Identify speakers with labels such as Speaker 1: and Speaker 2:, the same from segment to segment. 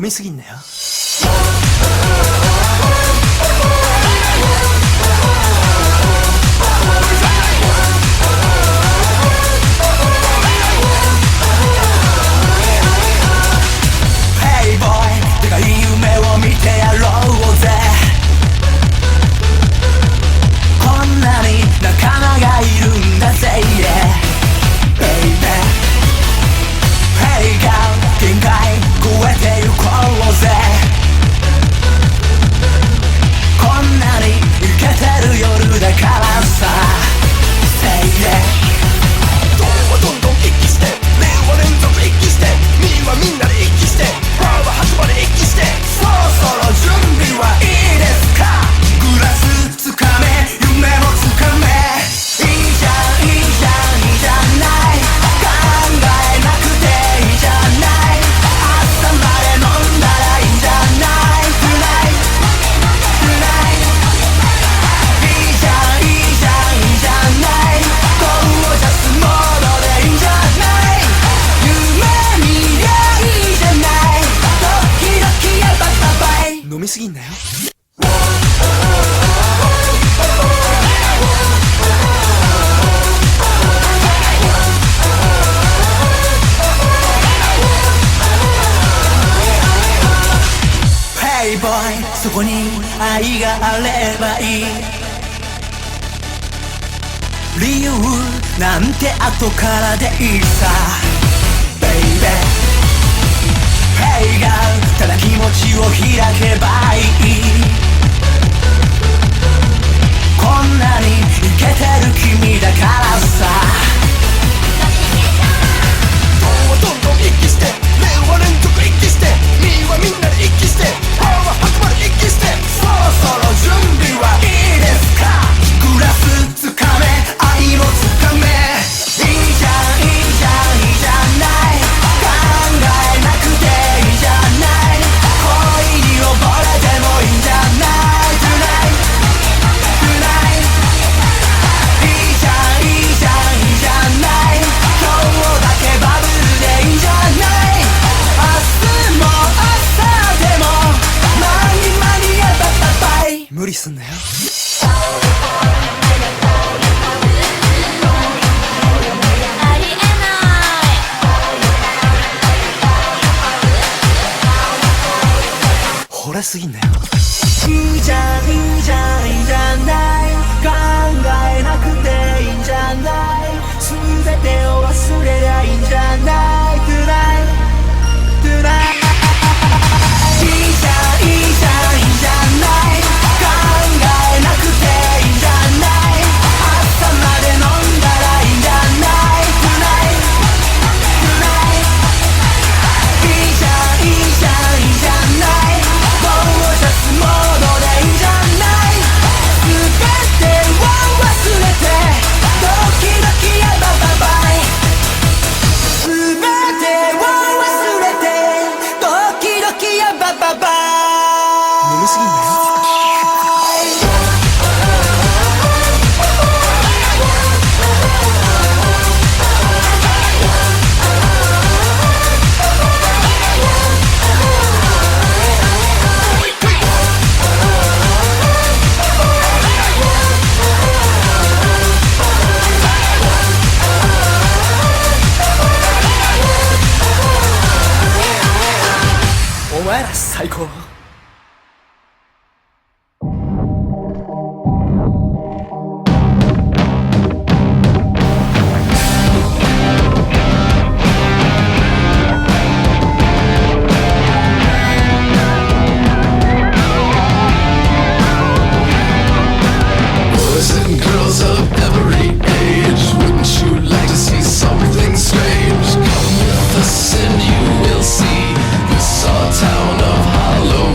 Speaker 1: みすぎんなよ。Hey boy でかい夢を見てやろうぜ。こんなに仲間がいるんだぜ、yeah baby。 Hey girl 限界超えてゆこうぜ。こんなにイケてる夜だからさ Say yeah。
Speaker 2: どんどんどん一気して令和連続一気してみーはみんなで一気してパーは白馬で一気して、
Speaker 1: そろそろ準備はいいですか。グラスつかめ夢もつかめ。いいじゃんいいじゃんいいじゃない。考えなくていいじゃない。朝まで飲んだらいいんじゃない。Tonight Tonight いいじゃんいいじゃんいいじゃない。ゴージャスモードでいいんじゃない。夢見りゃいいじゃない。ドキドキやバババイ。飲みすぎんなよ。Hey boy そこに愛があればいい。理由なんて後からでいいさ Baby Hey girl ただ気持ちを開けばいい。こんなにイケてる君だからさ。
Speaker 2: どんどん一気して令和連続一気してみーはみんなで一気してパーは白馬で一気して、
Speaker 1: そろそろ準備はいいですか。グラスつかめ愛もつかめ。いいじゃんいいじゃんいいじゃない。考えなくていいじゃない。恋に溺れてもいいんじゃない。Tonight Tonight いいじゃんいいじゃんいいじゃない。今日だけバブルでいいんじゃない。明日も朝でもマニアバババイ。無理すんなよ。
Speaker 3: ありえない
Speaker 1: 惚れすぎんなよ。いいじゃんいいじゃんいいじゃない。考えなくていいんじゃない。全てを忘れりゃいいんじゃない。Tonight Tonight いいじゃんいいじゃんいいじゃない。考えなくていいんじゃない。朝まで飲んだらいいんじゃない。Tonight Tonight いいじゃんいいじゃんいいじゃない。ゴージャスモードでいいんじゃない。全てを忘れてドキドキやバババイ。全てを忘れてドキドキやバババイ。飲みすぎんなよ。お前ら最高。
Speaker 2: Boys and girls of every age, wouldn't you like to see something strange? Come with us and you will see this our town of Halloween.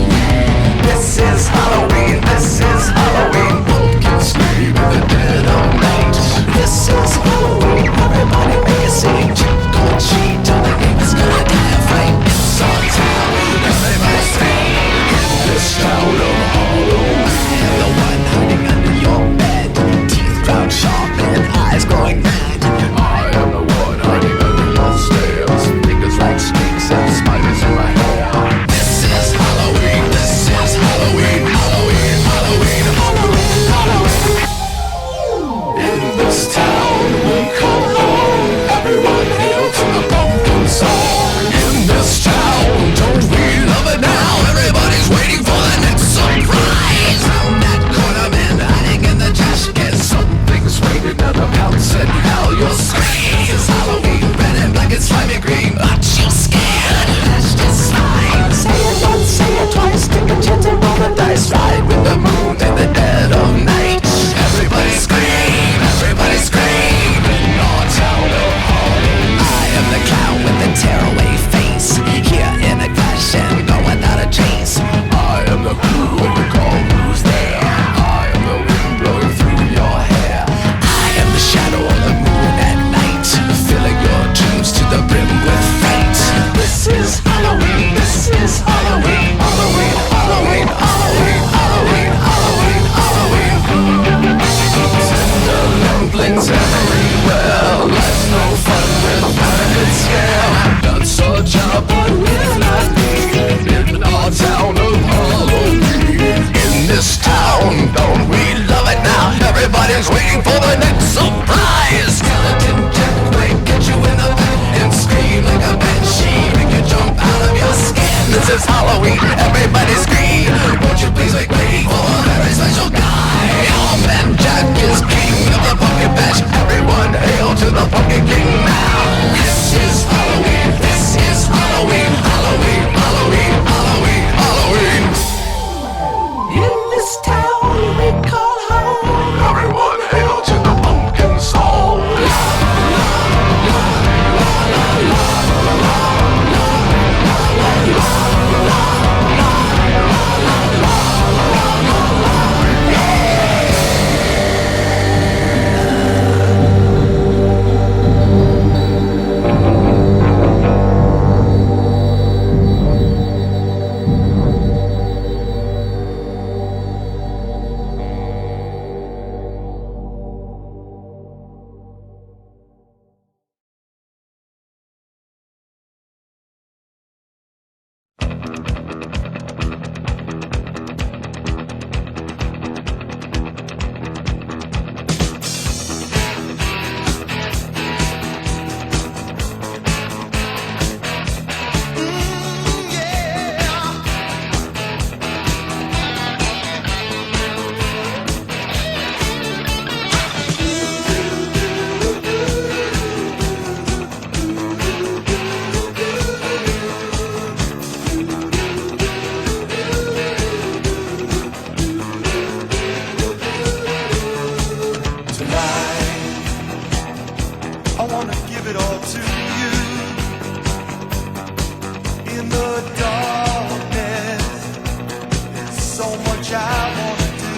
Speaker 2: much I wanna do.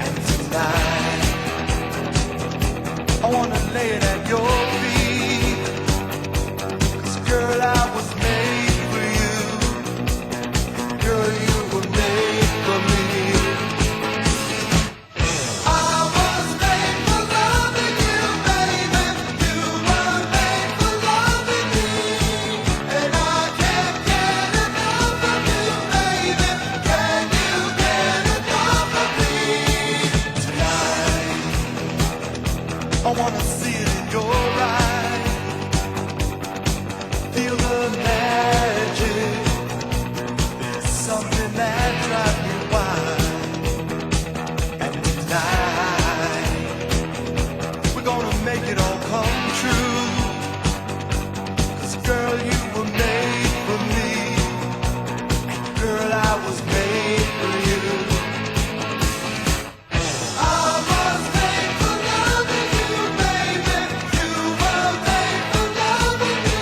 Speaker 2: And tonight I wanna lay it at your feet. 'Cause girl, I was made for you. Girl, you were made for me. I was made for loving you, baby. You were made for loving me. And I can't get enough of you, baby. Can you get enough of me? Tonight I wanna see it in your eyes. Feel the magic. There's something that drives me wild. And tonight we're gonna make it all come true. 'Cause girl, you were made for me. And girl, I was made for you. I was made for loving you, baby. You were made for loving me.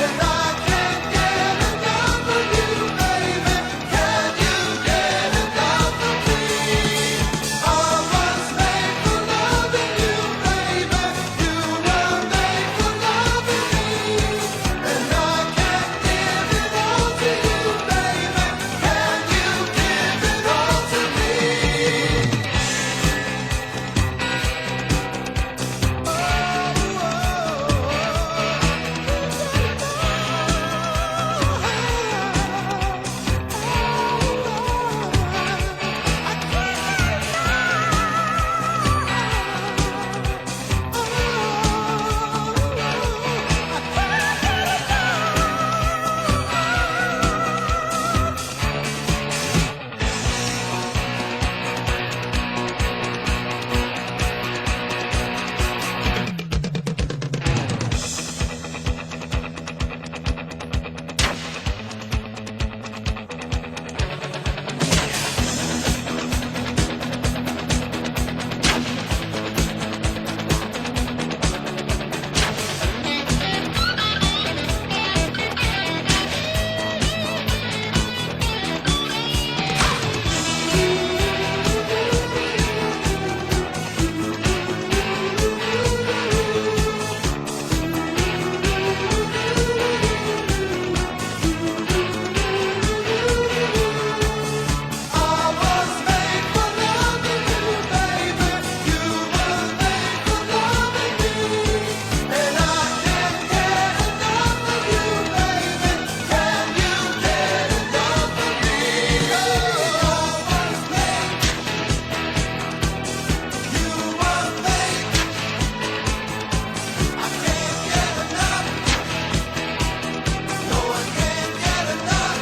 Speaker 2: And I can't get enough of you, baby. Can you get enough of me? I was made for loving you, baby. You were made for loving me. And I can't give it all to you, baby. Can you give it all to me? I was made for loving you, baby. You were made for loving me. And I can't get enough of you, baby. Can you get enough of me? I was made. You were made. I can't get enough. No, I can't get enough.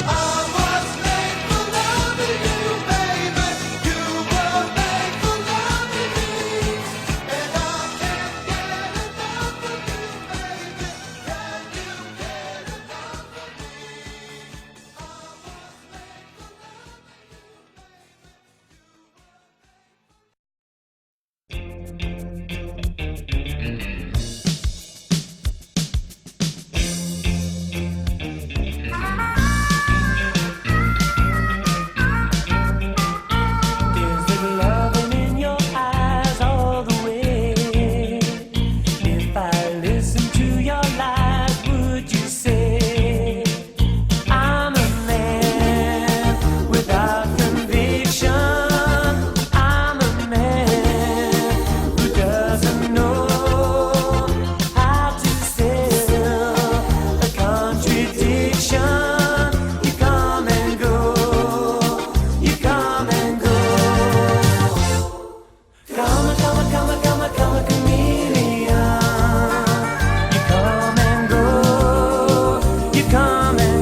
Speaker 2: I was made for loving you, baby. You were made for loving me. And I can't get enough of you, baby. Can you get enough of me? I was made for
Speaker 1: Is it loving in your eyes all the way? If I listen to your lies, would you say I'm a man without conviction? I'm a man who doesn't know how to sell a contradiction. You come and go. You come and go. Come, chameleon. You come and go. You come and